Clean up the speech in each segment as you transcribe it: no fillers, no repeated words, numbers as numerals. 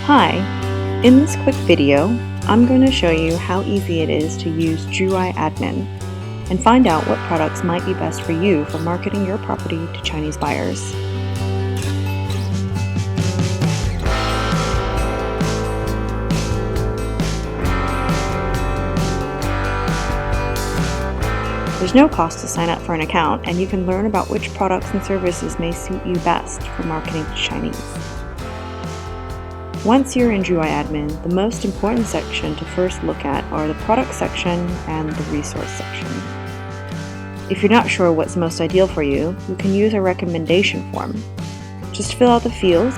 Hi, in this quick video, I'm going to show you how easy it is to use Juwai admin and find out what products might be best for you for marketing your property to Chinese buyers. There's no cost to sign up for an account, and you can learn about which products and services may suit you best for marketing to Chinese. Once you're in Juwai admin, the most important section to first look at are the product section and the resource section. If you're not sure what's most ideal for you, you can use a recommendation form. Just fill out the fields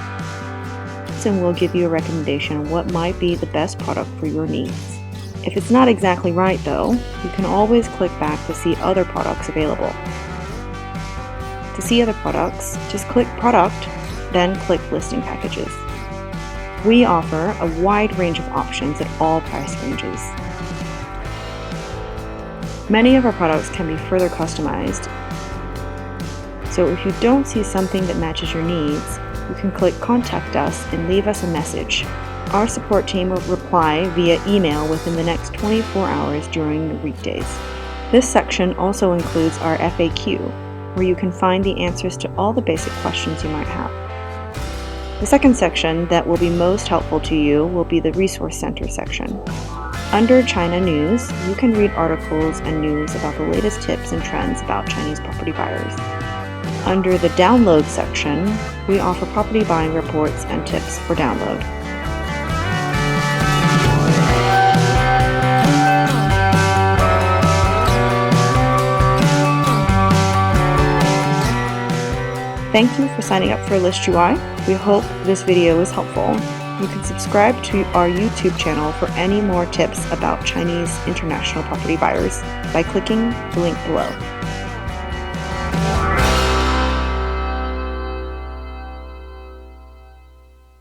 and we'll give you a recommendation on what might be the best product for your needs. If it's not exactly right though, you can always click back to see other products available. To see other products, just click Product, then click Listing Packages. We offer a wide range of options at all price ranges. Many of our products can be further customized, so if you don't see something that matches your needs, you can click Contact Us and leave us a message. Our support team will reply via email within the next 24 hours during the weekdays. This section also includes our FAQ, where you can find the answers to all the basic questions you might have. The second section that will be most helpful to you will be the Resource Center section. Under China News, you can read articles and news about the latest tips and trends about Chinese property buyers. Under the Download section, we offer property buying reports and tips for download. Thank you for signing up for List Juwai. We hope this video was helpful. You can subscribe to our YouTube channel for any more tips about Chinese international property buyers by clicking the link below.